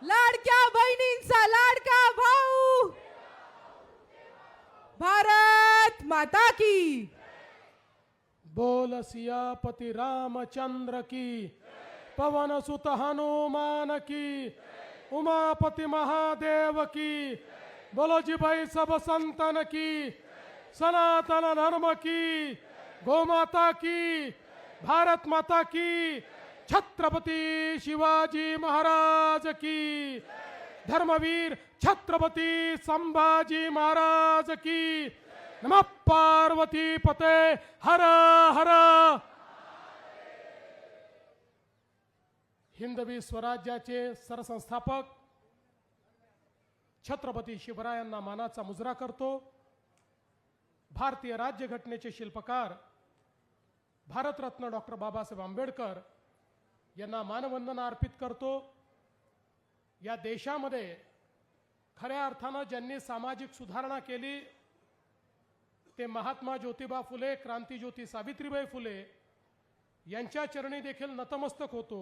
लाडक्या बहिणींचा लाडका भाऊ, भारत माता की. बोल सियापति रामचंद्र की, पवन सुत हनुमान की, उमापति महादेव की, बोलो जी भाई सब संतन की, सनातन धर्म की, गोमाता की, भारत माता की, छत्रपति शिवाजी महाराज की, धर्मवीर छत्रपति संभाजी महाराज की. नमः पार्वती पते हर हर. हिंदवी स्वराज्याचे सरसंस्थापक छत्रपती शिवरायांना मानाचा मुजरा करतो. भारतीय राज्यघटनेचे शिल्पकार भारतरत्न डॉक्टर बाबासाहेब आंबेडकर यांना मानवंदना अर्पित करतो. या देशामध्ये खऱ्या अर्थानं ज्यांनी सामाजिक सुधारणा केली ते महात्मा ज्योतिबा फुले, क्रांतिज्योती सावित्रीबाई फुले यांच्या चरणी देखील नतमस्तक होतो.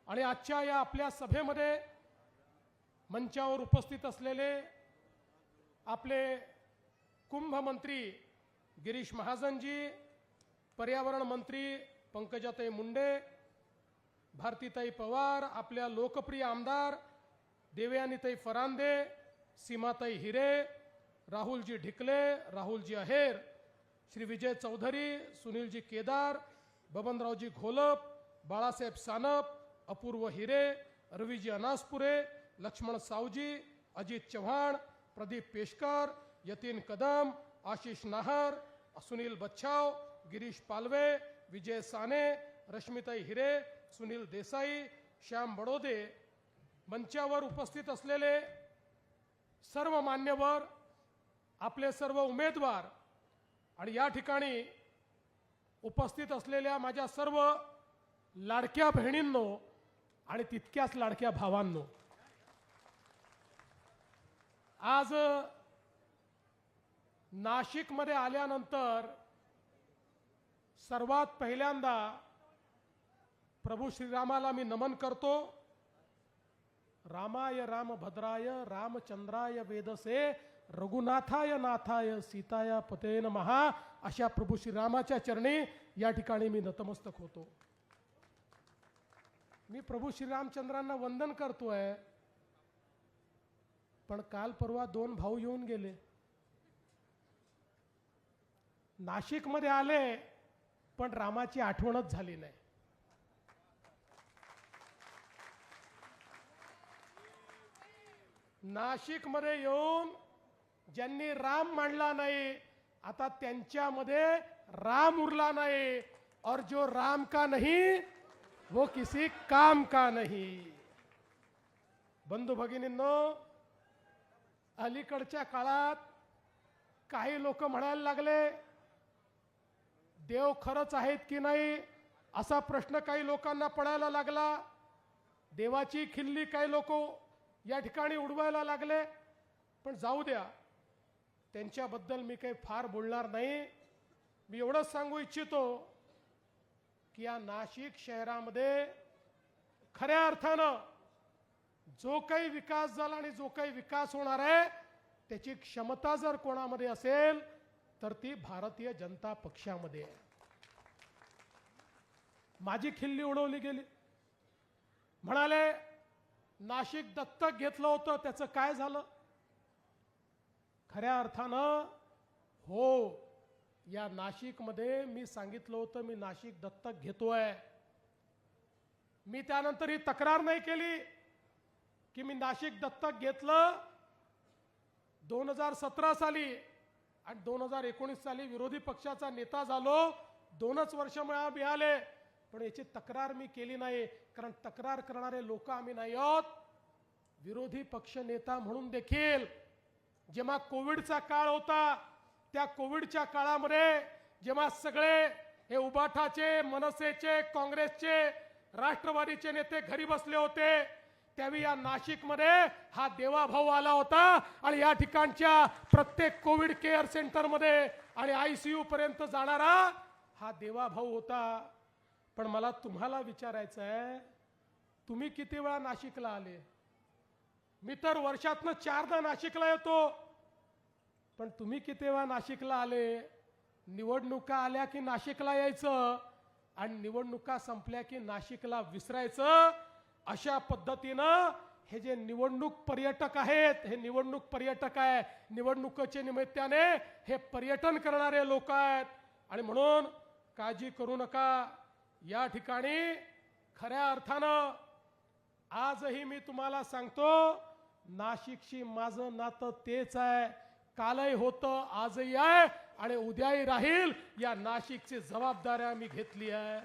आणि आजच्या या आपल्या सभेमध्ये मंचावर उपस्थित असलेले आपले कुंभमंत्री गिरीश महाजनजी, पर्यावरण मंत्री पंकजाताई मुंडे, भारतीताई पवार, आपल्या लोकप्रिय आमदार देवयानीताई फरांदे, सीमाताई हिरे, राहुलजी ढिकले, राहुलजी अहेर, श्री विजय चौधरी, सुनीलजी केदार, बबनरावजी घोलप, बाळासाहेब सानप, अपूर्व हिरे, रवीजी अनासपुरे, लक्ष्मण सावजी, अजित चव्हाण, प्रदीप पेशकर, यतीन कदम, आशिष नाहर, सुनील बच्छाव, गिरीश पालवे, विजय साने, रश्मिताई हिरे, सुनील देसाई, श्याम बडोदे, मंचावर उपस्थित असलेले सर्व मान्यवर, आपले सर्व उमेदवार आणि या ठिकाणी उपस्थित असलेल्या माझ्या सर्व लाडक्या बहिणींनो आणि तितक्याच लाडक्या भावांनो, आज नाशिकमध्ये आल्यानंतर सर्वात पहिल्यांदा प्रभू श्रीरामाला मी नमन करतो. रामाय रामभद्राय रामचंद्राय वेदसे रघुनाथाय नाथाय सीताया पते नमः अशा प्रभू श्रीरामाच्या चरणी या ठिकाणी मी नतमस्तक होतो. मी प्रभू श्रीरामचंद्रांना वंदन करतोय, पण काल परवा दोन भाऊ येऊन गेले, नाशिकमध्ये आले, पण रामाची आठवणच झाली नाही. नाशिकमध्ये येऊन ज्यांनी राम मांडला नाही, आता त्यांच्यामध्ये राम उरला नाही. और जो राम का नहीं वो किसी काम का नहीं. बंधू भगिनींनो, अलीकडच्या काळात काही लोक म्हणायला लागले, देव खरंच आहेत की नाही असा प्रश्न काही लोकांना पडायला लागला. देवाची खिल्ली काही लोक या ठिकाणी उडवायला लागले. पण जाऊ द्या, त्यांच्याबद्दल मी काही फार बोलणार नाही. मी एवढंच सांगू इच्छितो की या नाशिक शहरामध्ये खऱ्या अर्थानं जो काही विकास झाला आणि जो काही विकास होणार आहे त्याची क्षमता जर कोणामध्ये असेल तर ती भारतीय जनता पक्षामध्ये आहे. माझी खिल्ली उडवली गेली. म्हणाले नाशिक दत्तक घेतलं होतं, त्याचं काय झालं? खऱ्या अर्थानं हो, या नाशिकमध्ये मी सांगितलं होतं मी नाशिक दत्तक घेतोय. मी त्यानंतर ही तक्रार नाही केली की मी नाशिक दत्तक घेतलं. 2017 साली आणि 2019 साली विरोधी पक्षाचा नेता झालो. 2च वर्ष मला मिळाले, पण याची तक्रार मी केली नाही, कारण तक्रार करणारे लोक आम्ही नाही आहोत. विरोधी पक्ष नेता म्हणून देखील जेव्हा कोविडचा काळ होता, त्या कोविडच्या काळामध्ये जेव्हा सगळे हे उबाठाचे, मनसेचे, काँग्रेसचे, राष्ट्रवादीचे नेते घरी बसले होते, त्यावेळी या नाशिकमध्ये हा देवाभाऊ आला होता आणि या ठिकाणच्या प्रत्येक कोविड केअर सेंटरमध्ये आणि ICU पर्यंत जाणारा हा देवाभाऊ होता. पण मला तुम्हाला विचारायचं आहे, तुम्ही किती वेळा नाशिकला आले? मी तर वर्षातनं 4दा नाशिकला येतो, पण तुम्ही किती वेळा नाशिकला आले? निवडणुका आल्या की नाशिकला यायचं आणि निवडणुका संपल्या की नाशिकला विसरायचं. अशा पद्धतीनं हे जे निवडणूक पर्यटक आहेत, हे निवडणूक पर्यटक आहे, निवडणुकीच्या निमित्ताने हे पर्यटन करणारे लोक आहेत. आणि म्हणून काळजी करू नका. या ठिकाणी खऱ्या अर्थानं आजही मी तुम्हाला सांगतो, नाशिकशी माझं नातं तेच आहे. कालही होतं, आजही आहे आणि उद्याही राहील. या नाशिकची जबाबदारी आम्ही घेतली आहे.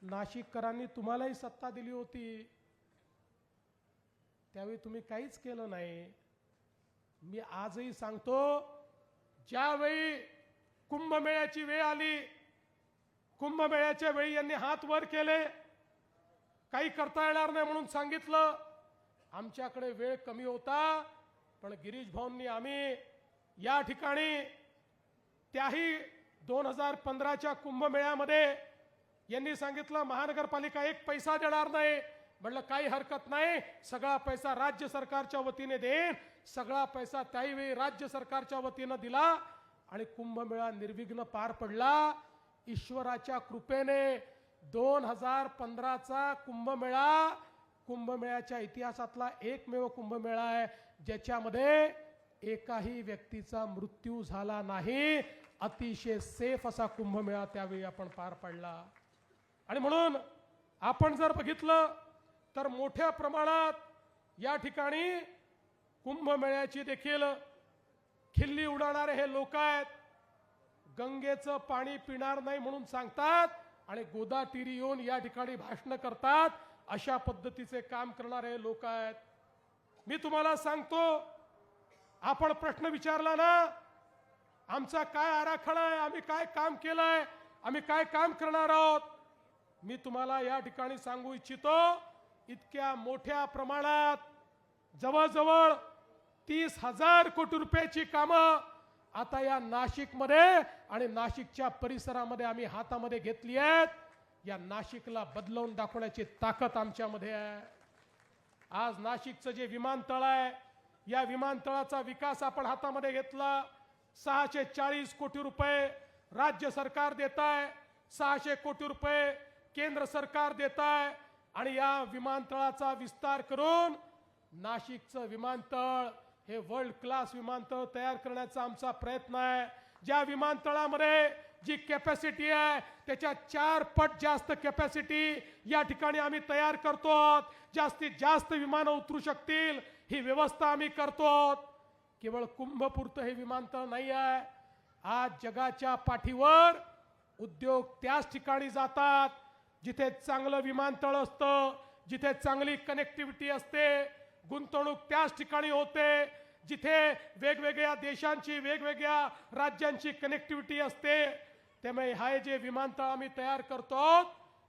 नाशिककरांनी तुम्हालाही सत्ता दिली होती, त्यावेळी तुम्ही काहीच केलं नाही. मी आजही सांगतो, ज्यावेळी कुंभमेळ्याची वेळ आली, कुंभमेळ्याच्या वेळी यांनी हात वर केले, काही करता येणार नाही म्हणून सांगितलं. आमच्याकडे वेळ कमी होता, पण गिरीश भाऊंनी आम्ही या ठिकाणी त्याही 2015च्या कुंभमेळ्यामध्ये यांनी सांगितलं महानगरपालिका एक पैसा देणार नाही. म्हटलं काही हरकत नाही, सगळा पैसा राज्य सरकारच्या वतीने देईन. सगळा पैसा त्याही राज्य सरकारच्या वतीने दिला आणि कुंभमेळा निर्विघ्न पार पडला. ईश्वराच्या कृपेने 2015चा कुंभमेळा कुंभमेळ्याच्या इतिहासातला एकमेव कुंभमेळा आहे ज्याच्यामध्ये एकाही व्यक्तीचा मृत्यू झाला नाही. अतिशय सेफ असा कुंभमेळा त्यावेळी आपण पार पाडला. आणि म्हणून आपण जर बघितलं तर मोठ्या प्रमाणात या ठिकाणी कुंभमेळ्याची देखील खिल्ली उडवणारे हे लोक आहेत. गंगेचं पाणी पिणार नाही म्हणून सांगतात आणि गोदातीरी येऊन या ठिकाणी भाषण करतात. अशा पद्धतीचे काम करणारे लोक आहेत. मी तुम्हाला सांगतो, आपण प्रश्न विचारला ना, आमचा काय आराखडा आहे, आम्ही काय काम केलंय, आम्ही काय काम करणार आहोत, मी तुम्हाला या ठिकाणी सांगू इच्छितो. इतक्या मोठ्या प्रमाणात जवळजवळ 30,000 कोटी रुपयाची कामं आता या नाशिकमध्ये आणि नाशिकच्या परिसरामध्ये आम्ही हातामध्ये घेतली आहेत. या नाशिकला बदलवून दाखवण्याची ताकद आमच्यामध्ये आहे. आज नाशिकचं जे विमानतळ आहे, या विमानतळाचा विकास आपण हातामध्ये घेतला. 640 कोटी रुपये राज्य सरकार देत आहे, 600 कोटी रुपये केंद्र सरकार देत आहे आणि या विमानतळाचा विस्तार करून नाशिकचं विमानतळ हे वर्ल्ड क्लास विमानतळ तयार करण्याचा आमचा प्रयत्न आहे. ज्या विमानतळामध्ये जी कॅपॅसिटी आहे त्याच्या 4 पट जास्त कॅपॅसिटी या ठिकाणी आम्ही तयार करतो. जास्तीत जास्त विमानं उतरू शकतील ही व्यवस्था आम्ही करतो. केवळ कुंभपुरतं हे विमानतळ नाही आहे. आज जगाच्या पाठीवर उद्योग त्याच ठिकाणी जातात जिथे चांगलं विमानतळ असतं, जिथे चांगली कनेक्टिव्हिटी असते. गुंतवणूक त्याच ठिकाणी होते जिथे वेगवेगळ्या देशांची, वेगवेगळ्या राज्यांची कनेक्टिव्हिटी असते. त्यामुळे हे जे विमानतळ आम्ही तयार करतो,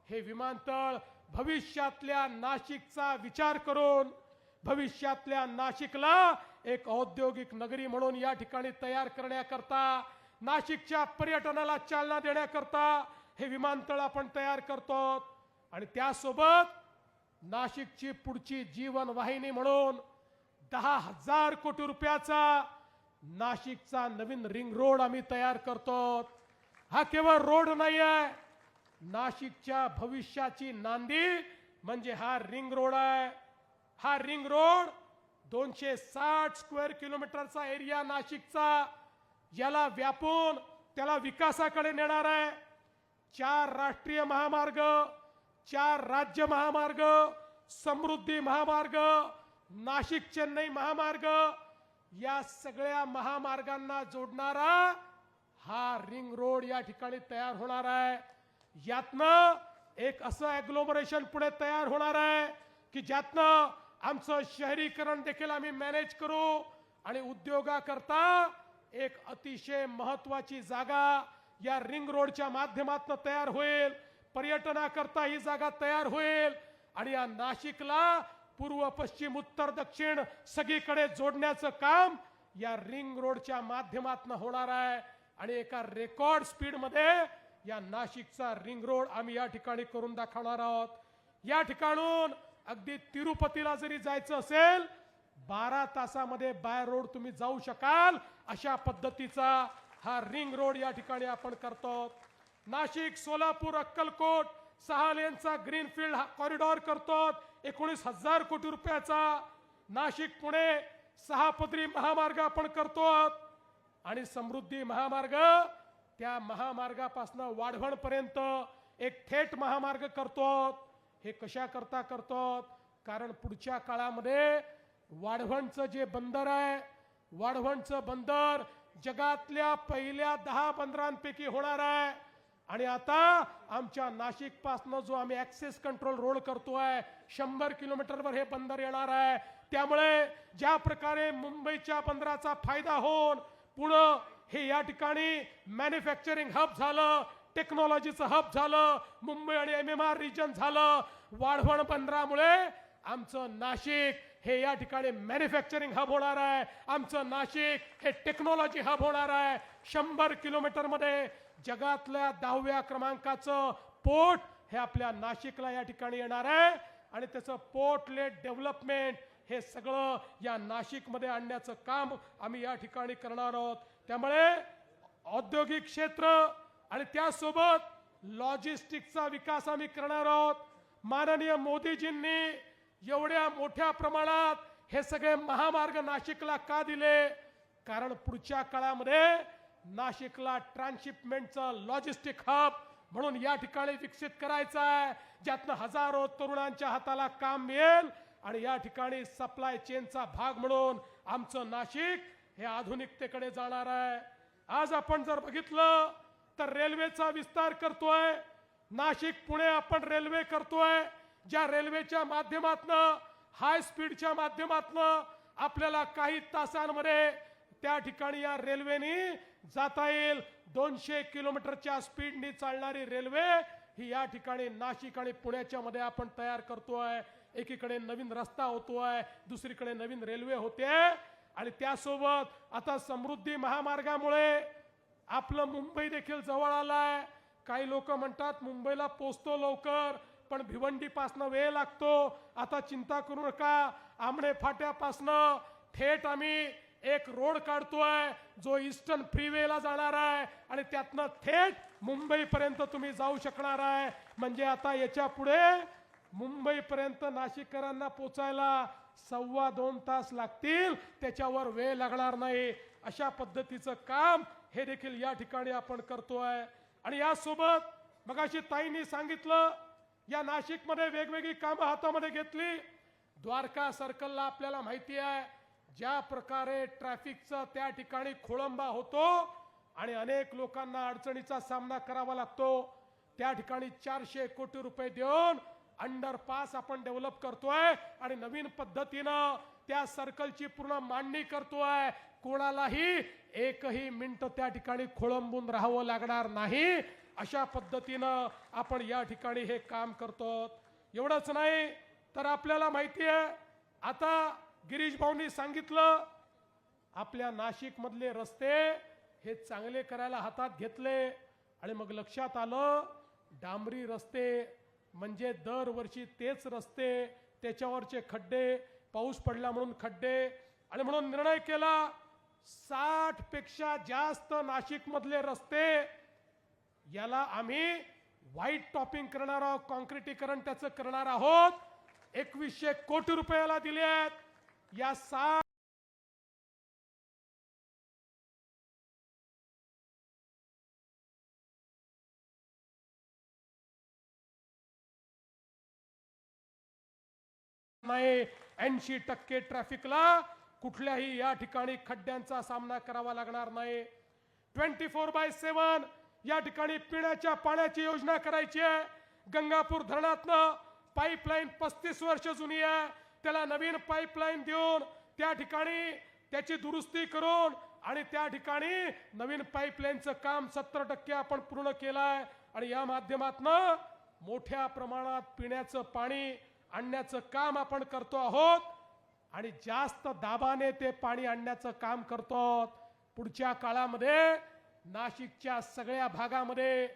हे विमानतळ भविष्यातल्या नाशिकचा विचार करून, भविष्यातल्या नाशिकला एक औद्योगिक नगरी म्हणून या ठिकाणी तयार करण्याकरता, नाशिकच्या पर्यटनाला चालना देण्याकरता हे विमानतळ आपण तयार करतो. आणि त्यासोबत नाशिकची पुढची जीवन वाहिनी म्हणून 10,000 कोटी रुपयाचा नाशिकचा नवीन रिंग रोड आम्ही तयार करतो. हा केवळ रोड नाही आहे, नाशिकच्या भविष्याची नांदी म्हणजे हा रिंग रोड आहे. हा रिंग रोड 260 स्क्वेअर किलोमीटरचा एरिया नाशिकचा, याला व्यापून त्याला विकासाकडे नेणार आहे. 4 राष्ट्रीय महामार्ग, 4 राज्य महामार्ग, समृद्धी महामार्ग, नाशिक चेन्नई महामार्ग, या सगळ्या महामार्गांना जोडणारा हा रिंग रोड या ठिकाणी तयार होणार आहे. यातनं एक असं ॲग्लोमरेशन पुढे तयार होणार आहे की ज्यातनं आमचं शहरीकरण देखील आम्ही मॅनेज करू आणि उद्योगाकरता एक अतिशय महत्वाची जागा या रिंग रोडच्या माध्यमातून तयार होईल. पर्यटनाकरता ही जागा तयार होईल आणि या नाशिकला पूर्व, पश्चिम, उत्तर, दक्षिण सगळीकडे जोडण्याचं काम या रिंग रोडच्या माध्यमातून होणार आहे. आणि एका रेकॉर्ड स्पीड मध्ये या नाशिकचा रिंग रोड आम्ही या ठिकाणी करून दाखवणार आहोत. या ठिकाणून अगदी तिरुपतीला जरी जायचं असेल 12 तासामध्ये बाय रोड तुम्ही जाऊ शकाल अशा पद्धतीचा हा रिंग रोड या ठिकाणी आपण करतो. नाशिक सोलापूर अक्कलकोट 6 लेनचा ग्रीनफील्ड कॉरिडॉर करतो 19,000 कोटी रुपयाचा. नाशिक पुणे 6 पदरी महामार्ग आपण करतो आणि समृद्धी महामार्ग त्या महामार्गापासून वाढवण पर्यंत एक थेट महामार्ग करतो. हे कशा करता करतो कारण पुढच्या काळामध्ये वाढवणचं जे बंदर आहे वाढवणचं बंदर जगातल्या पहिल्या 10 बंदरांपैकी होणार आहे. आणि आता आमच्या नाशिक पासून जो आम्ही ऍक्सेस कंट्रोल रोड करतोय 100 किलोमीटरवर हे बंदर येणार आहे. त्यामुळे ज्या प्रकारे मुंबईच्या बंदराचा फायदा होऊन पुणे हे या ठिकाणी मॅन्युफॅक्चरिंग हब झालं टेक्नॉलॉजीचं हब झालं मुंबई आणि MMR रिजन झालं. वाढवण बंदरामुळे आमचं नाशिक हे या ठिकाणी मॅन्युफॅक्चरिंग हब होणार आहे. आमचं नाशिक हे टेक्नॉलॉजी हब होणार आहे. 100 किलोमीटर मध्ये जगातल्या 10व्या क्रमांकाचं पोर्ट हे आपल्या नाशिकला या ठिकाणी येणार आहे आणि त्याचं पोर्ट लेट डेव्हलपमेंट हे सगळं या नाशिकमध्ये आणण्याचं काम आम्ही या ठिकाणी करणार आहोत. त्यामुळे औद्योगिक क्षेत्र आणि त्यासोबत लॉजिस्टिक्सचा विकास आम्ही करणार आहोत. माननीय मोदीजींनी एवढ्या मोठ्या प्रमाणात हे सगळे महामार्ग नाशिकला का दिले कारण पुढच्या काळामध्ये नाशिकला ट्रान्सशिपमेंटचं लॉजिस्टिक हब म्हणून या ठिकाणी विकसित करायचं आहे ज्यातनं हजारो तरुणांच्या हाताला काम मिळेल आणि या ठिकाणी सप्लाय चेनचा भाग म्हणून आमचं नाशिक हे आधुनिकतेकडे जाणार आहे. आज आपण जर बघितलं तर रेल्वेचा विस्तार करतोय. नाशिक पुणे आपण रेल्वे करतोय ज्या रेल्वेच्या माध्यमातनं हाय स्पीडच्या माध्यमातनं आपल्याला काही तासांमध्ये त्या ठिकाणी या रेल्वेनी जाता येईल. 200 किलोमीटरच्या स्पीडनी चालणारी रेल्वे ही या ठिकाणी नाशिक आणि पुण्याच्या मध्ये आपण तयार करतोय. एकीकडे नवीन रस्ता होतोय दुसरीकडे नवीन रेल्वे होते आणि त्यासोबत आता समृद्धी महामार्गामुळे आपलं मुंबई देखील जवळ आलाय. काही लोक म्हणतात मुंबईला पोहोचतो लवकर पण भिवंडीपासनं वेळ लागतो. आता चिंता करू नका आमणे फाट्यापासनं थेट आम्ही एक रोड काढतोय जो ईस्टर्न फ्रीवेला जाणार आहे आणि त्यातनं थेट मुंबईपर्यंत तुम्ही जाऊ शकणार आहे. म्हणजे आता याच्या पुढे मुंबईपर्यंत नाशिककरांना पोचायला 2.25 तास लागतील त्याच्यावर वेळ लागणार नाही. अशा पद्धतीचं काम हे देखील या ठिकाणी आपण करतोय. आणि यासोबत मगाशी ताईंनी सांगितलं या नाशिकमध्ये वेगवेगळी कामं हातामध्ये घेतली. द्वारका सर्कलला आपल्याला माहिती आहे ज्या प्रकारे ट्रॅफिकचा त्या ठिकाणी खोळंबा होतो आणि अनेक लोकांना अडचणीचा सामना करावा लागतो. त्या ठिकाणी 400 कोटी रुपये देऊन अंडरपास आपण डेव्हलप करतोय आणि नवीन पद्धतीनं त्या सर्कलची पूर्ण मांडणी करतोय. कोणालाही एकही मिनिट त्या ठिकाणी खोळंबून राहावं लागणार नाही अशा पद्धतीनं आपण या ठिकाणी हे काम करतो. एवढंच नाही तर आपल्याला माहिती आहे आता गिरीश भाऊंनी सांगितलं आपल्या नाशिक मधले रस्ते हे चांगले करायला हातात घेतले आणि मग लक्षात आलं डांबरी रस्ते म्हणजे दरवर्षी तेच रस्ते त्याच्यावरचे खड्डे पाऊस पडला म्हणून खड्डे आणि म्हणून निर्णय केला 60 पेक्षा जास्त नाशिक मधले रस्ते याला आम्ही व्हाईट टॉपिंग करणार आहोत कॉन्क्रिटीकरण त्याचं करणार आहोत. 2100 कोटी रुपयाला दिले आहेत. या 60 नाही 80% ट्रॅफिकला कुठल्याही या ठिकाणी खड्ड्यांचा सामना करावा लागणार नाही. 24/7 या ठिकाणी पिण्याच्या पाण्याची योजना करायची आहे. गंगापूर धरणातनं पाईपलाईन 35 वर्ष जुनी आहे त्याला नवीन पाईपलाईन देऊन त्या ठिकाणी त्याची दुरुस्ती करून आणि त्या ठिकाणी नवीन पाईपलाईनचं काम 70% आपण पूर्ण केलंय आणि या माध्यमातनं मोठ्या प्रमाणात पिण्याचं पाणी आणण्याचं काम आपण करतो आहोत आणि जास्त दाबाने ते पाणी आणण्याचं काम करतो. पुढच्या काळामध्ये नाशिकच्या सगळ्या भागामध्ये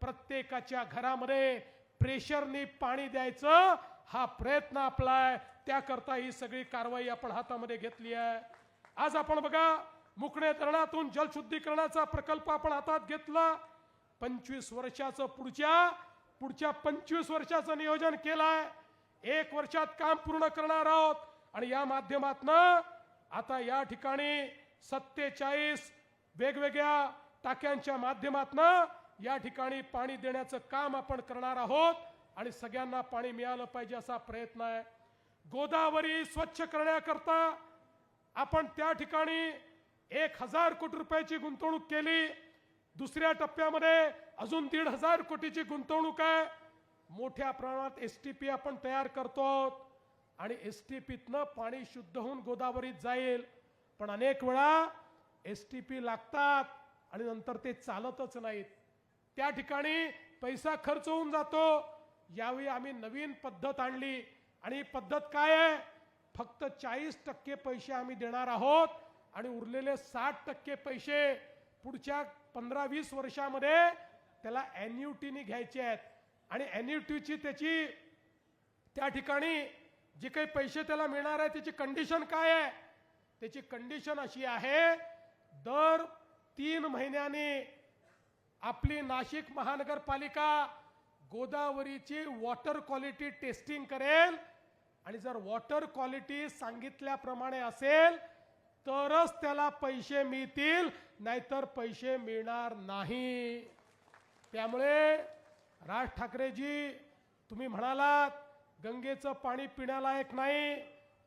प्रत्येकाच्या घरामध्ये प्रेशरनी पाणी द्यायचं हा प्रयत्न आपला आहे, त्याकरता ही सगळी कारवाई आपण हातामध्ये घेतली आहे. आज आपण बघा मुकणे धरणातून जलशुद्धीकरणाचा प्रकल्प आपण हातात घेतला. 25 वर्षाचं पुढच्या 25 वर्षाचं नियोजन केलंय. 1 वर्षात काम पूर्ण करणार आहोत आणि या माध्यमातनं आता या ठिकाणी 47 वेगवेगळ्या टाक्यांच्या माध्यमातनं या ठिकाणी पाणी देण्याचं काम आपण करणार आहोत आणि सगळ्यांना पाणी मिळालं पाहिजे असा प्रयत्न आहे. गोदावरी स्वच्छ करण्याकरता आपण त्या ठिकाणी 1000 कोटी रुपयाची गुंतवणूक केली. दुसऱ्या टप्प्यामध्ये अजून 1500 कोटीची गुंतवणूक आहे. मोठ्या प्रमाणात एसटीपी आपण तयार करतो आणि एसटीपीतनं पाणी शुद्ध होऊन गोदावरीत जाईल. पण अनेक वेळा एसटीपी लागतात आणि नंतर ते चालतच नाहीत. त्या ठिकाणी पैसा खर्च होऊन जातो. यावेळी आम्ही नवीन पद्धत आणली आणि ही पद्धत काय आहे? फक्त 40% पैसे आम्ही देणार आहोत आणि उरलेले 60% पैसे पुढच्या 15-20 वर्षामध्ये त्याला एन्युटीनी घ्यायचे आहेत. आणि एन्युटीची त्याची त्या ठिकाणी जे काही पैसे त्याला मिळणार आहे त्याची कंडिशन काय आहे? त्याची कंडिशन अशी आहे, दर 3 महिन्यांनी आपली नाशिक महानगरपालिका गोदावरीची वॉटर क्वालिटी टेस्टिंग करेल आणि जर वॉटर क्वालिटी सांगितल्याप्रमाणे असेल तरच त्याला पैसे मिळतील, नाहीतर पैसे मिळणार नाही. त्यामुळे राज ठाकरेजी, तुम्ही म्हणालात गंगेचं पाणी पिण्यालायक नाही,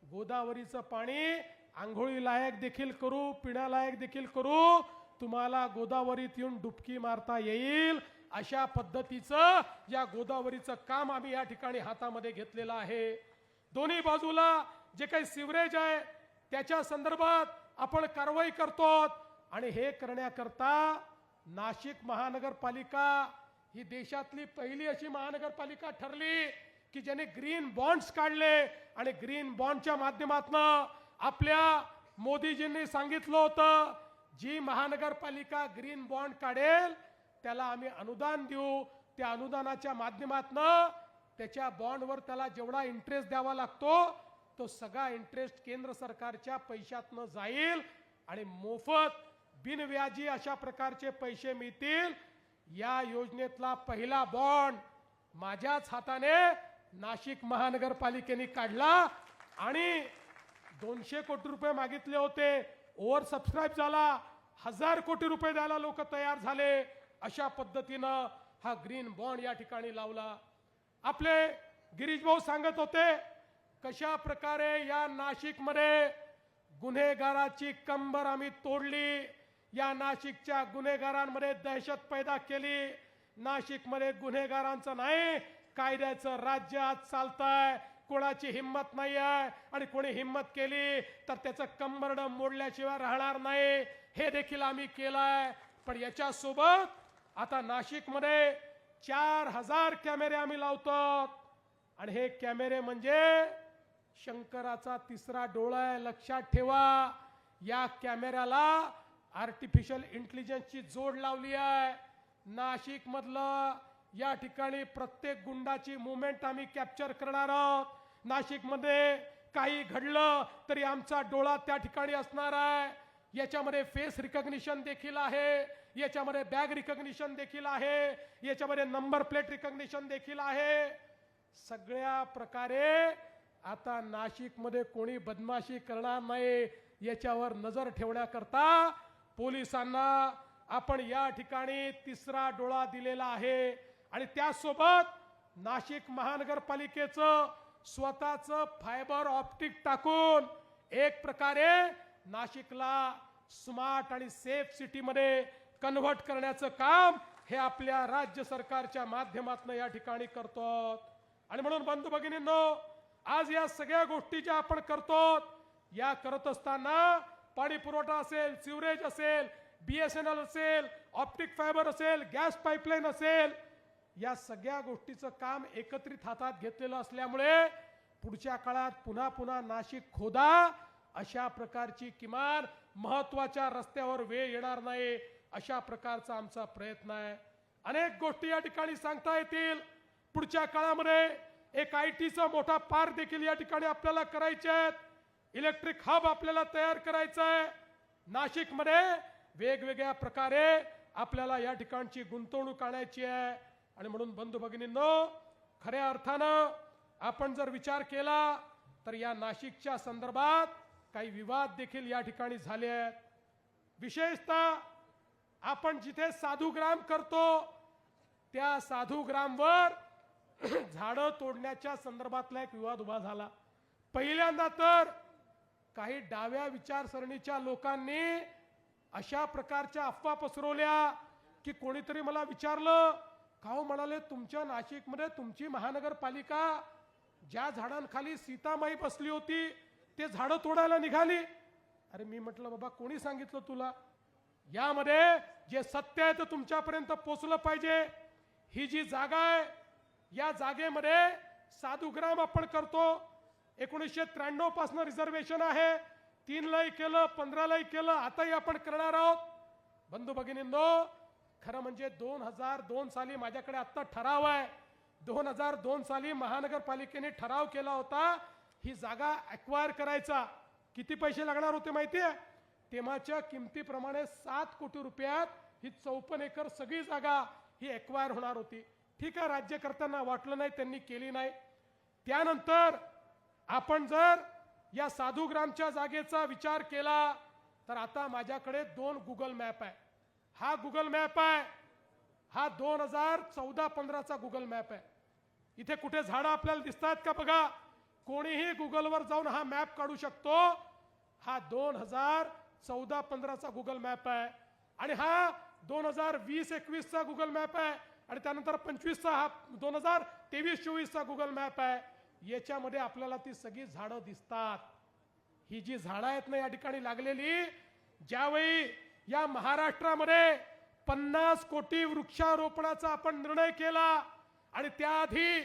गोदावरीचं पाणी आंघोळी लायक देखील करू, पिण्यालायक देखील करू, तुम्हाला गोदावरीत येऊन डुबकी मारता येईल अशा पद्धतीचं या गोदावरीचं काम आम्ही या ठिकाणी हातामध्ये घेतलेलं आहे. दोन्ही बाजूला जे काही सिवरेज आहे त्याच्या संदर्भात आपण कारवाई करतो आणि हे करण्याकरता नाशिक महानगरपालिका ही देशातली पहिली अशी महानगरपालिका ठरली की ज्याने ग्रीन बॉन्ड्स काढले आणि ग्रीन बॉन्डच्या माध्यमातून आपल्या मोदीजींनी सांगितलं होतं जी महानगरपालिका ग्रीन बॉन्ड काढेल त्याला आम्ही अनुदान देऊ. त्या अनुदानाच्या माध्यमातून त्याच्या बॉन्डवर त्याला जेवढा इंटरेस्ट द्यावा लागतो तो सगळा इंटरेस्ट केंद्र सरकारच्या पैशातनं जाईल आणि मोफत बिनव्याजी अशा प्रकारचे पैसे मिळतील. या योजनेतला पहिला बॉन्ड माझ्याच हाताने नाशिक महानगरपालिकेने काढला आणि 200 कोटी रुपये मागितले होते, ओव्हर सबस्क्राईब झाला, 1000 कोटी रुपये द्यायला लोक तयार झाले. अशा पद्धतीनं हा ग्रीन बॉन्ड या ठिकाणी लावला. आपले गिरीश भाऊ सांगत होते कशा प्रकारे या नाशिकमध्ये गुन्हेगाराची कंबर आम्ही तोडली, या नाशिकच्या गुन्हेगारांमध्ये दहशत पैदा केली. नाशिकमध्ये गुन्हेगारांचं नाही, कायद्याचं राज्य आज चालतंय. कोणाची हिम्मत नाही आहे आणि कोणी हिम्मत केली तर त्याचं कंबरडं मोडल्याशिवाय राहणार नाही. हे देखील आम्ही केलंय. पण याच्या सोबत आता नाशिकमध्ये 4000 कॅमेरे आम्ही लावतो आणि हे कॅमेरे म्हणजे शंकराचा तिसरा डोळा आहे. लक्षात ठेवा, या कॅमेऱ्याला आर्टिफिशियल इंटेलिजन्सची जोड लावली आहे. नाशिक मधलं या ठिकाणी प्रत्येक गुंडाची मुवमेंट आम्ही कॅप्चर करणार आहोत. नाशिकमध्ये काही घडलं तरी आमचा डोळा त्या ठिकाणी असणार आहे. याच्यामध्ये फेस रिकग्निशन देखील आहे, याच्यामध्ये बॅग रिकग्निशन देखील आहे, याच्यामध्ये नंबर प्लेट रिकग्निशन देखील आहे. सगळ्या प्रकारे आता नाशिकमध्ये कोणी बदमाशी करणार नाही याच्यावर नजर ठेवण्याकरता पोलिसांना आपण या ठिकाणी तिसरा डोळा दिलेला आहे. आणि त्यासोबत नाशिक महानगरपालिकेचं स्वतःचं फायबर ऑप्टिक टाकून एक प्रकारे नाशिकला स्मार्ट आणि सेफ सिटीमध्ये कन्व्हर्ट करण्याचं काम हे आपल्या राज्य सरकारच्या माध्यमातून या ठिकाणी करतो. आणि म्हणून बंधू भगिनींनो, आज या सगळ्या गोष्टी ज्या आपण करतो, या करत असताना पाणी पुरवठा असेल, सिवरेज असेल, BSNL असेल, ऑप्टिक फायबर असेल, गॅस पाईपलाईन असेल, या सगळ्या गोष्टीचं काम एकत्रित हातात घेतलेलं असल्यामुळे पुढच्या काळात पुन्हा पुन्हा नाशिक खोदा अशा प्रकारची किमान महत्त्वाच्या रस्त्यावर वेळ येणार नाही अशा प्रकारचा आमचा प्रयत्न आहे. अनेक गोष्टी या ठिकाणी सांगता येतील. पुढच्या काळामध्ये एक ITचा मोठा पार्क देखील या ठिकाणी आपल्याला करायचे आहेत. इलेक्ट्रिक हब आपल्याला तयार करायचा आहे. नाशिकमध्ये वेगवेगळ्या प्रकारे आपल्याला या ठिकाणची गुंतवणूक आणायची आहे. आणि म्हणून बंधू भगिनींनो, खऱ्या अर्थानं आपण जर विचार केला तर या नाशिकच्या संदर्भात काही विवाद देखील या ठिकाणी झाले आहेत. विशेषतः आपण जिथे साधुग्राम करतो त्या साधुग्रामवर झाडं तोडण्याच्या संदर्भातला एक विवाद उभा झाला. पहिल्यांदा तर काही डाव्या विचारसरणीच्या लोकांनी अशा प्रकारच्या अफवा पसरवल्या की कोणीतरी मला विचारलं, का हो म्हणाले तुमच्या नाशिकमध्ये तुमची महानगरपालिका ज्या झाडांखाली सीतामाई बसली होती ते झाडं तोडायला निघाली. अरे मी म्हटलं बाबा कोणी सांगितलं तुला? यामध्ये जे सत्य आहे ते तुमच्यापर्यंत पोहोचलं पाहिजे. ही जी जागा आहे या जागेमध्ये साधुग्राम आपण करतो. 1993 पासून रिझर्वेशन आहे. 3 लाही केलं, 15 लाही केलं, आताही आपण करणार आहोत. बंधू भगिनींनो, खरं म्हणजे 2002 साली माझ्याकडे आता ठराव आहे. 2002 साली महानगरपालिकेने ठराव केला होता ही जागा ॲक्वायर करायचा. किती पैसे लागणार होते माहिती आहे? तेव्हाच्या किमतीप्रमाणे 7 कोटी रुपयात ही 54 एकर सगळी जागा ही ॲक्वायर होणार होती. ठीक आहे, राज्यकर्त्यांना वाटलं नाही, त्यांनी केली नाही. त्यानंतर आपण जर या साधुग्रामच्या जागेचा विचार केला तर आता माझ्याकडे 2 गुगल मॅप आहे. हा गुगल मॅप आहे, हा 2014-15चा गुगल मॅप आहे. इथे कुठे झाडं आपल्याला दिसतात का बघा. कोणीही गुगलवर जाऊन हा मॅप काढू शकतो. हा 2014-15चा गुगल मॅप आहे आणि हा 2020-21चा गुगल मॅप आहे आणि त्यानंतर 25चा हा 2023-24चा गुगल मॅप आहे. याच्यामध्ये आपल्याला ती सगळी झाडं दिसतात. ही जी झाडं आहेत ना या ठिकाणी लागलेली, ज्यावेळी या महाराष्ट्रामध्ये 50 कोटी वृक्षारोपणाचा आपण निर्णय केला आणि त्याआधी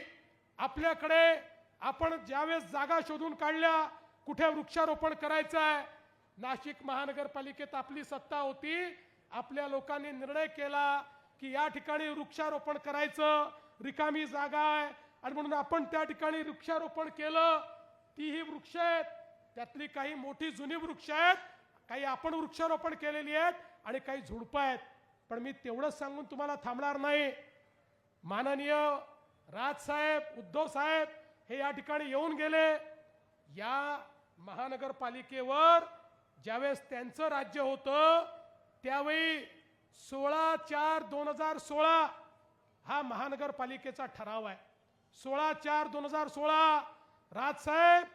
आपल्याकडे आपण ज्यावेळेस जागा शोधून काढल्या कुठे वृक्षारोपण करायचं आहे, नाशिक महानगरपालिकेत आपली सत्ता होती. आपल्या लोकांनी निर्णय केला की या ठिकाणी वृक्षारोपण करायचं, रिकामी जागा आहे आणि म्हणून आपण त्या ठिकाणी वृक्षारोपण केलं. ती ही वृक्ष आहेत, त्यातली काही मोठी जुनी वृक्ष आहेत, काही आपण वृक्षारोपण केलेली आहेत आणि काही झुडपं आहेत. पण मी तेवढंच सांगून तुम्हाला थांबणार नाही. माननीय राजसाहेब, उद्धव साहेब हे या ठिकाणी येऊन गेले. या महानगरपालिकेवर ज्यावेळेस त्यांचं राज्य होतं त्यावेळी 16/4/2016 हा महानगरपालिकेचा ठराव आहे. 16/4/2016 राजसाहेब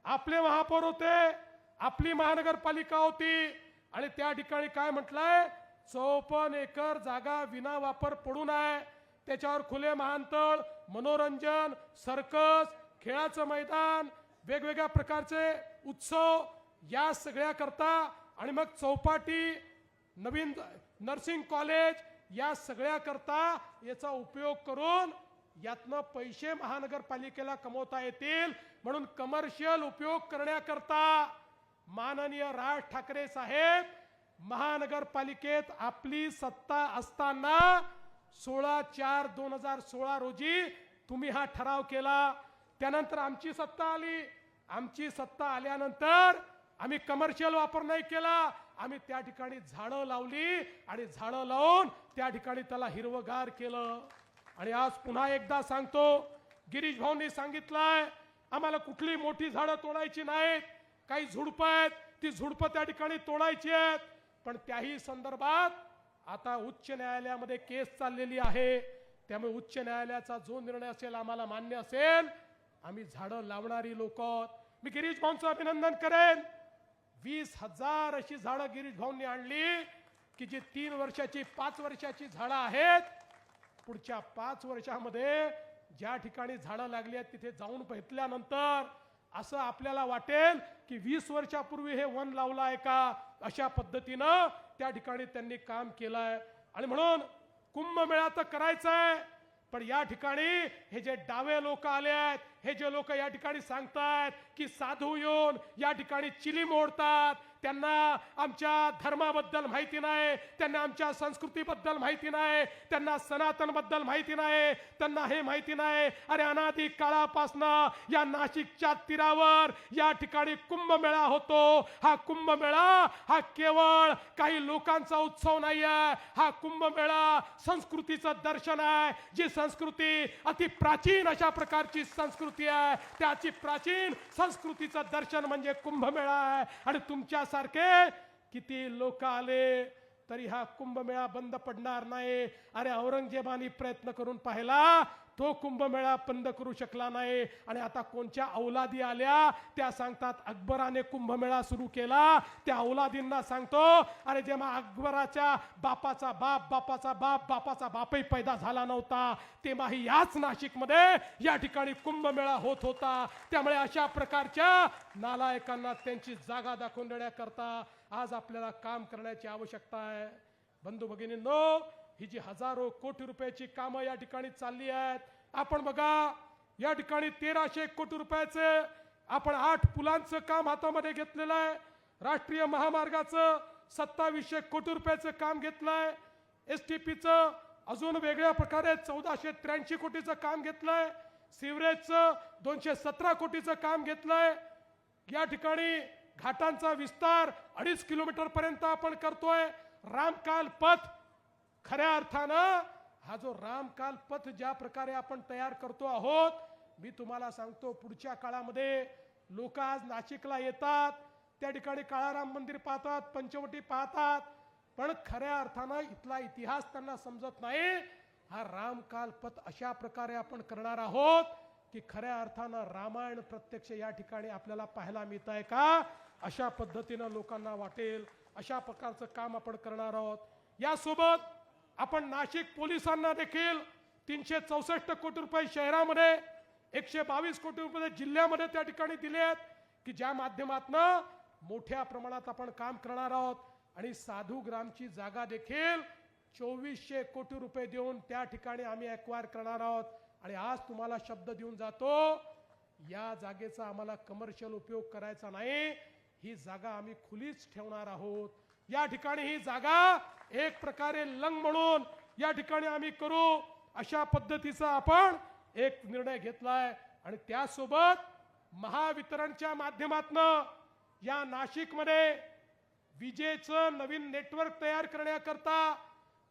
आपले महापौर होते, आपली महानगरपालिका होती आणि त्या ठिकाणी काय म्हटलंय, 54 एकर जागा विना वापर पडून आहे. त्याच्यावर खुले महानतळ, मनोरंजन, सर्कस, खेळाचं मैदान, वेगवेगळ्या प्रकारचे उत्सव या सगळ्या करता आणि मग चौपाटी, नवीन नर्सिंग कॉलेज या सगळ्या करता याचा उपयोग करून यातनं पैसे महानगरपालिकेला कमवता येतील म्हणून कमर्शियल उपयोग करण्याकरता माननीय राज ठाकरे साहेब महानगरपालिकेत आपली सत्ता असताना 16/4/2016 रोजी तुम्ही हा ठराव केला. त्यानंतर आमची सत्ता आली. आमची सत्ता आल्यानंतर आम्ही कमर्शियल वापर नाही केला. आम्ही त्या ठिकाणी झाडं लावली आणि झाडं लावून त्या ठिकाणी त्याला हिरवगार केलं. आणि आज पुन्हा एकदा सांगतो, गिरीश भाऊंनी सांगितलंय आम्हाला कुठली मोठी झाडं तोडायची नाहीत. काही झुडपं आहेत, ती झुडपं त्या ठिकाणी तोडायची आहेत. पण त्याही संदर्भात आता उच्च न्यायालयामध्ये केस चाललेली आहे. त्यामुळे उच्च न्यायालयाचा जो निर्णय असेल आम्हाला मान्य असेल. आम्ही झाडं लावणारी लोक आहोत. मी गिरीश भाऊंचं अभिनंदन करेन. 20,000 अशी झाडं गिरीश भाऊंनी आणली की जी 3 वर्षाची 5 वर्षाची झाडं आहेत. पुढच्या 5 वर्षामध्ये ज्या ठिकाणी झाडं लागली आहेत तिथे जाऊन भेटल्यानंतर असं आपल्याला वाटेल की 20 वर्षापूर्वी हे वन लावलं आहे का, अशा पद्धतीनं त्या ठिकाणी त्यांनी काम केलंय. आणि म्हणून कुंभमेळा तर करायचा आहे, पण या ठिकाणी हे जे डावे लोक आले आहेत हे जे लोक या ठिकाणी सांगतात की साधू येऊन या ठिकाणी चिली मोडतात, त्यांना आमच्या धर्माबद्दल माहिती नाही, त्यांना आमच्या संस्कृतीबद्दल माहिती नाही, त्यांना सनातन बद्दल माहिती नाही, त्यांना हे माहिती नाही. अरे अनादी काळापासनं या नाशिकच्या तीरावर या ठिकाणी कुंभमेळा होतो. हा कुंभमेळा हा केवळ काही लोकांचा उत्सव नाही आहे. हा कुंभमेळा संस्कृतीचं दर्शन आहे. जी संस्कृती अति प्राचीन अशा प्रकारची संस्कृती आहे, त्याची प्राचीन संस्कृतीचं दर्शन म्हणजे कुंभमेळा आहे. आणि तुमच्यासारखे किती लोक आले तरी हा कुंभमेळा बंद पडणार नाही. अरे औरंगजेबाने प्रयत्न करून पाहिला, तो कुंभमेळा बंद करू शकला नाही. आणि आता कोणत्या औलादी आल्या त्या सांगतात अकबराने कुंभमेळा सुरू केला. त्या औलादींना सांगतो, अरे जेव्हा अकबराच्या बापाचा बाप बापाचा बाप बापाचा बापही पैदा झाला नव्हता तेव्हाही याच नाशिकमध्ये या ठिकाणी कुंभमेळा होत होता. त्यामुळे अशा प्रकारच्या नालायकांना त्यांची जागा दाखवून देण्याकरता आज आपल्याला काम करण्याची आवश्यकता आहे. बंधू भगिनींनो, ही जी हजारो कोटी रुपयाची कामं या ठिकाणी चालली आहेत, आपण बघा या ठिकाणी 1300 कोटी रुपयाचे आपण 8 पुलांचं काम हातामध्ये घेतलेलं आहे. राष्ट्रीय महामार्गाचं 2700 कोटी रुपयाचं काम घेतलंय. STPचं अजून वेगळ्या प्रकारे 1483 कोटीचं काम घेतलंय. सिवरेजचं 217 कोटीचं काम घेतलंय. या ठिकाणी घाटांचा विस्तार 2.5 किलोमीटर पर्यंत आपण करतोय. रामकाल पथ, खऱ्या अर्थानं हा जो रामकाल पथ ज्या प्रकारे आपण तयार करतो आहोत, मी तुम्हाला सांगतो पुढच्या काळामध्ये लोक आज नाशिकला येतात, त्या ठिकाणी काळाराम मंदिर पाहतात, पंचवटी पाहतात, पण खऱ्या अर्थानं इथला इतिहास त्यांना समजत नाही. हा रामकाल पथ अशा प्रकारे आपण करणार आहोत की खऱ्या अर्थानं रामायण प्रत्यक्ष या ठिकाणी आपल्याला पाहायला मिळत आहे का, अशा पद्धतीनं लोकांना वाटेल. अशा प्रकारचं काम आपण करणार आहोत. यासोबत आपण नाशिक पोलिसांना देखील 364 कोटी रुपये शहरामध्ये, 122 कोटी रुपये जिल्ह्यामध्ये त्या ठिकाणी दिले आहेत की ज्या माध्यमातून मोठ्या प्रमाणात आपण काम करणार आहोत. आणि साधू ग्रामची जागा देखील 2400 कोटी रुपये देऊन त्या ठिकाणी आम्ही एक्वायर करणार आहोत. आणि आज तुम्हाला शब्द देऊन जातो, या जागेचा आम्हाला कमर्शियल उपयोग करायचा नाही, ही जागा आम्ही खुलीच ठेवणार आहोत. या ठिकाणी ही जागा एक प्रकारे लंग म्हणून या ठिकाणी आम्ही करू, अशा पद्धतीचा आपण एक निर्णय घेतलाय. आणि त्यासोबत महावितरणच्या माध्यमातून या नाशिकमध्ये विजेचं नवीन नेटवर्क तयार करण्याकरता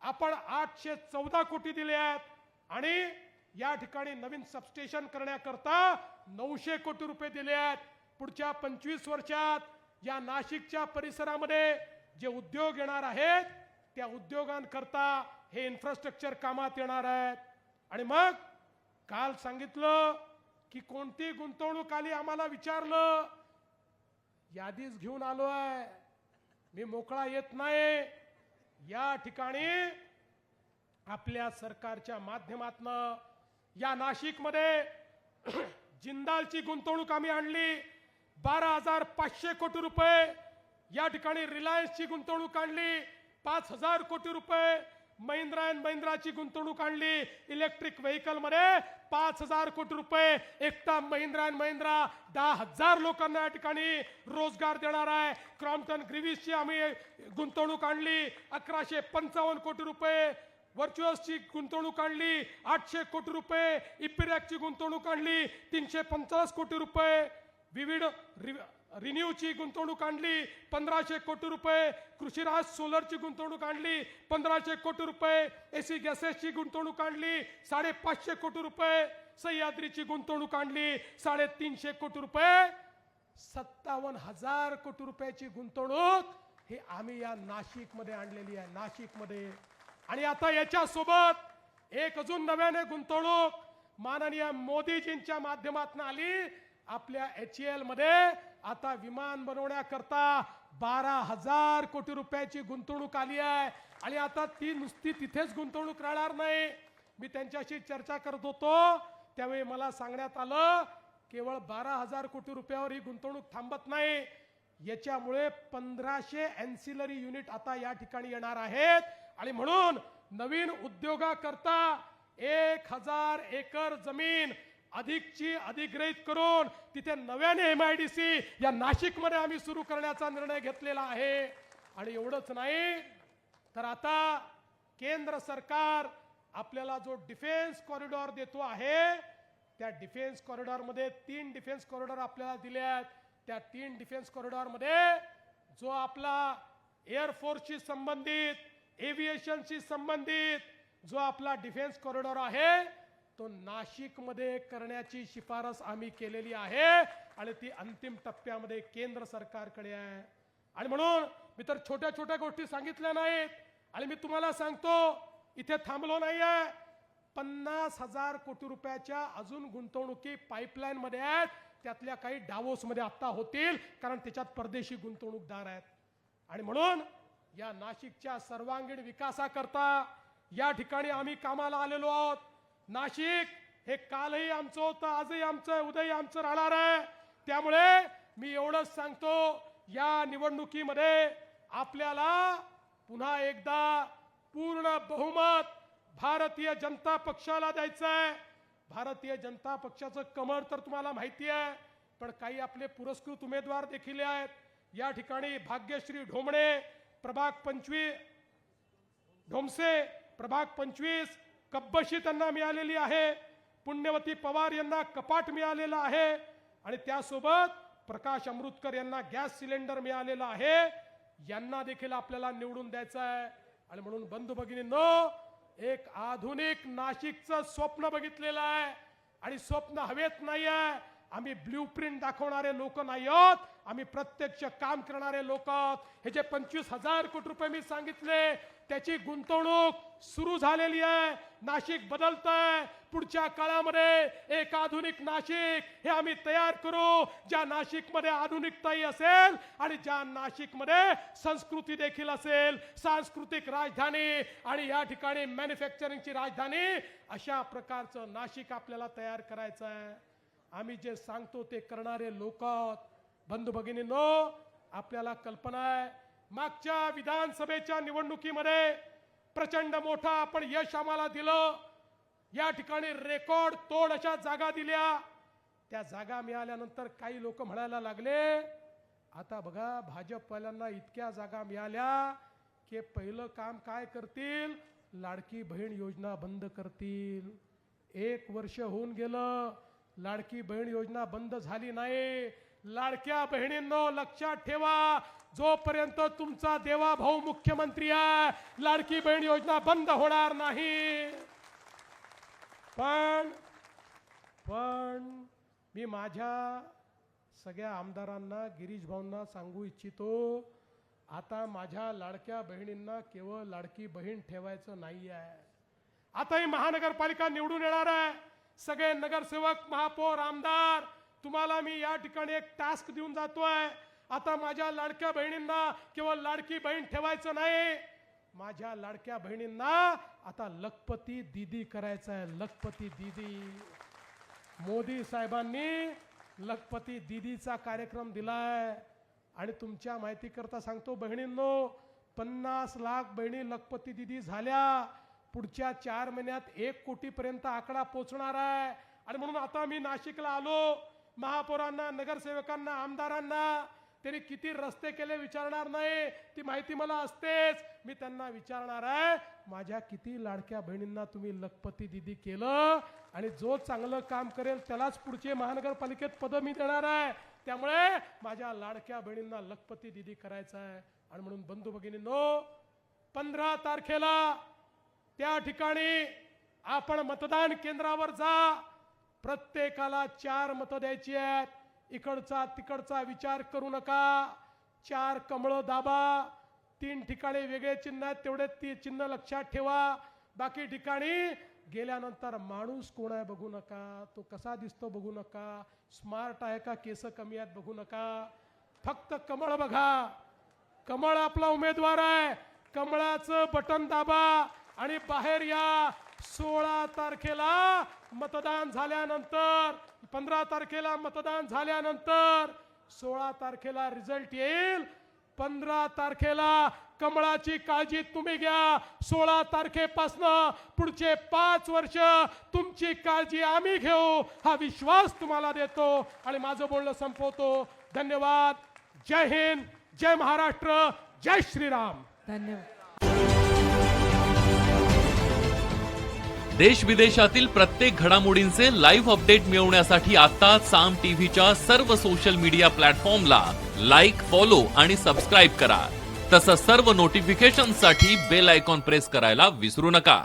आपण 814 कोटी दिले आहेत. आणि या ठिकाणी नवीन सबस्टेशन करण्याकरता 900 कोटी रुपये दिले आहेत. पुढच्या 25 वर्षात या नाशिकच्या परिसरामध्ये जे उद्योग येणार आहेत त्या उद्योगांकरता हे इन्फ्रास्ट्रक्चर कामात येणार आहेत. आणि मग काल सांगितलं की कोणती गुंतवणूक आली, आम्हाला विचारलं, यादीच घेऊन आलो आहे, मी मोकळा येत नाही. या ठिकाणी आपल्या सरकारच्या माध्यमातून या नाशिकमध्ये जिंदालची गुंतवणूक आम्ही आणली 12,500 कोटी रुपये. या ठिकाणी रिलायन्सची गुंतवणूक आणली 5,000 कोटी रुपये. महिंद्रा अँड महिंद्राची गुंतवणूक आणली इलेक्ट्रिक व्हेकल मध्ये 5,000 कोटी रुपये. एकटा महिंद्रा अँड महिंद्रा 10,000 लोकांना या ठिकाणी रोजगार देणार आहे. क्रॉम्प्टन ग्रीव्हिसची आम्ही गुंतवणूक आणली 1,155 कोटी रुपये. व्हर्च्युअसची गुंतवणूक आणली 800 कोटी रुपये. इपिरॅकची गुंतवणूक आणली 350 कोटी रुपये. विविध रिन्यूची गुंतवणूक आणली 1500 कोटी रुपये. कृषीराज सोलरची गुंतवणूक आणली 1500 कोटी रुपये. एसी गॅसेसची गुंतवणूक आणली 550 कोटी रुपये. सह्याद्रीची गुंतवणूक आणली 350 कोटी रुपये. 57,000 कोटी रुपयाची गुंतवणूक ही आम्ही या नाशिकमध्ये आणलेली आहे, नाशिकमध्ये. आणि आता याच्या सोबत एक अजून नव्याने गुंतवणूक माननीय मोदीजींच्या माध्यमातून आली. आपल्या HAL मध्ये आता विमान बनवण्याकरता 12,000 कोटी रुपयाची गुंतवणूक आली आहे. आणि आता ती नुसती तिथेच गुंतवणूक राहणार नाही. मी त्यांच्याशी चर्चा करत होतो त्यावेळी मला सांगण्यात आलं केवळ 12,000 कोटी रुपयावर ही गुंतवणूक थांबत नाही. याच्यामुळे 1500 एन्सिलरी युनिट आता या ठिकाणी येणार आहेत. आणि म्हणून नवीन उद्योगाकरता 1,000 एकर जमीन अधिकची अधिग्रहित करून तिथे नव्याने MIDC या नाशिकमध्ये आम्ही सुरू करण्याचा निर्णय घेतलेला आहे. आणि एवढंच नाही तर आता केंद्र सरकार आपल्याला जो डिफेन्स कॉरिडॉर देतो आहे, त्या डिफेन्स कॉरिडॉर मध्ये 3 डिफेन्स कॉरिडॉर आपल्याला दिले आहेत. त्या 3 डिफेन्स कॉरिडॉर मध्ये जो आपला एअरफोर्सशी संबंधित, एव्हिएशनशी संबंधित जो आपला डिफेन्स कॉरिडॉर आहे तो नाशिक मध्ये करण्याची शिफारस आम्ही केलेली आहे आणि ती अंतिम टप्प्यामध्ये केंद्र सरकारकडे आहे. आणि म्हणून मी तर छोट्या छोट्या गोष्टी सांगितल्या नाहीत आणि मी तुम्हाला सांगतो इथे थांबलो नाहीये. 50,000 कोटी रुपयाच्या अजून गुंतवणुकी पाईपलाईन मध्ये आहेत. त्यातल्या काही डावोस मध्ये आता होतील कारण त्याच्यात परदेशी गुंतवणूकदार आहेत. आणि म्हणून या नाशिकच्या सर्वांगीण विकासाकरता या ठिकाणी आम्ही कामाला आलेलो आहोत. नाशिक हे कालही आमचं होतं, आजही आमचं, उद्याही आमचं राहणार आहे. त्यामुळे मी एवढंच सांगतो, या निवडणुकीमध्ये आपल्याला पुन्हा एकदा पूर्ण बहुमत भारतीय जनता पक्षाला द्यायचं आहे. भारतीय जनता पक्षाचं कमळ तर तुम्हाला माहिती आहे, पण काही आपले पुरस्कृत उमेदवार देखील आहेत. या ठिकाणी भाग्यश्री ढोमणे प्रभाग 25 ढोमसे प्रभाग 25 कब्बशी त्यांना मिळालेली आहे. पुण्यवती पवार यांना कपाट मिळालेला आहे आणि त्यासोबत प्रकाश अमृतकर यांना गॅस सिलेंडर मिळालेला आहे. यांना देखील आपल्याला निवडून द्यायचं आहे. आणि म्हणून बंधू भगिनींनो, एक आधुनिक नाशिकचं स्वप्न बघितलेलं आहे आणि स्वप्न हवेत नाही आहे. आम्ही ब्ल्यूप्रिंट दाखवणारे लोक नाही आहोत, आम्ही प्रत्यक्ष काम करणारे लोक आहोत. हे जे 25,000 कोटी रुपये मी सांगितले त्याची गुंतवणूक सुरू झालेली आहे. नाशिक बदलतंय. पुढच्या काळामध्ये एक आधुनिक नाशिक हे आम्ही तयार करू, ज्या नाशिकमध्ये आधुनिकताही असेल आणि ज्या नाशिकमध्ये संस्कृती देखील असेल, सांस्कृतिक राजधानी आणि या ठिकाणी मॅन्युफॅक्चरिंगची राजधानी, अशा प्रकारचं नाशिक आपल्याला तयार करायचं आहे. आम्ही जे सांगतो ते करणारे लोक आहोत. बंधू भगिनींनो, आपल्याला कल्पना आहे मागच्या विधानसभेच्या निवडणुकीमध्ये प्रचंड मोठा आपण यश आम्हाला दिलं. या ठिकाणी रेकॉर्ड तोड अशा जागा दिल्या. त्या जागा मिळाल्यानंतर काही लोक म्हणायला लागले, आता बघा भाजपवाल्यांना इतक्या जागा मिळाल्या की पहिलं काम काय करतील, लाडकी बहीण योजना बंद करतील. 1 वर्ष होऊन गेलं, लाडकी बहीण योजना बंद झाली नाही. लाडक्या बहिणींनो लक्षात ठेवा, जोपर्यंत तुमचा देवा भाऊ मुख्यमंत्री आहे, लाडकी बहीण योजना बंद होणार नाही. पण मी माझ्या सगळ्या आमदारांना, गिरीश भाऊंना सांगू इच्छितो, आता माझ्या लाडक्या बहिणींना केवळ लाडकी बहीण ठेवायचं नाही आहे. आता ही महानगरपालिका निवडून येणार आहे. सगळे नगरसेवक, महापौर, आमदार, तुम्हाला मी या ठिकाणी एक टास्क देऊन जातोय. आता माझ्या लाडक्या बहिणींना केवळ लाडकी बहीण ठेवायचं नाही, माझ्या लाडक्या बहिणींना आता लखपती दीदी करायचं आहे. लखपती दीदी. मोदी साहेबांनी लखपती दीदीचा कार्यक्रम दिलाय. आणि तुमच्या माहिती करता सांगतो बहिणींनो, 50 लाख बहिणी लखपती दीदी झाल्या. पुढच्या 4 महिन्यात 1 कोटीपर्यंत आकडा पोहोचणार आहे. आणि म्हणून आता मी नाशिकला आलो, महापौरांना, नगरसेवकांना, आमदारांना त्यांनी किती रस्ते केले विचारणार नाही, ती माहिती मला असतेच. मी त्यांना विचारणार आहे, माझ्या किती लाडक्या बहिणींना तुम्ही लखपती दीदी केलं, आणि जो चांगलं काम करेल त्यालाच पुढचे महानगरपालिकेत पद मी देणार आहे. त्यामुळे माझ्या लाडक्या बहिणींना लखपती दीदी करायचं आहे. आणि म्हणून बंधू भगिनींनो, 15 तारखेला त्या ठिकाणी आपण मतदान केंद्रावर जा. प्रत्येकाला 4 मतं द्यायची आहेत. इकडचा तिकडचा विचार करू नका. 4 कमळं दाबा. 3 ठिकाणी वेगळे चिन्ह आहेत, तेवढे ती चिन्ह लक्षात ठेवा. बाकी ठिकाणी गेल्यानंतर माणूस कोण आहे बघू नका, तो कसा दिसतो बघू नका, स्मार्ट आहे का, केस कमी आहेत बघू नका. फक्त कमळ बघा. कमळ आपला उमेदवार आहे. कमळाचं बटन दाबा आणि बाहेर या. 16 तारखेला मतदान झाल्यानंतर, 15 तारखेला मतदान झाल्यानंतर 16 तारखेला रिझल्ट येईल. 15 तारखेला कमळाची काळजी तुम्ही घ्या. 16 तारखेपासनं पुढचे 5 वर्ष तुमची काळजी आम्ही घेऊ, हा विश्वास तुम्हाला देतो आणि माझं बोलणं संपवतो. धन्यवाद. जय हिंद, जय महाराष्ट्र, जय श्रीराम. धन्यवाद. देश विदेशातील प्रत्येक घडामोडींचे लाईव्ह अपडेट मिळवण्यासाठी आता साम टीव्हीच्या सर्व सोशल मीडिया प्लॅटफॉर्मला लाईक, फॉलो आणि सबस्क्राईब करा. तसंच सर्व नोटिफिकेशनसाठी बेल आयकॉन प्रेस करायला विसरू नका.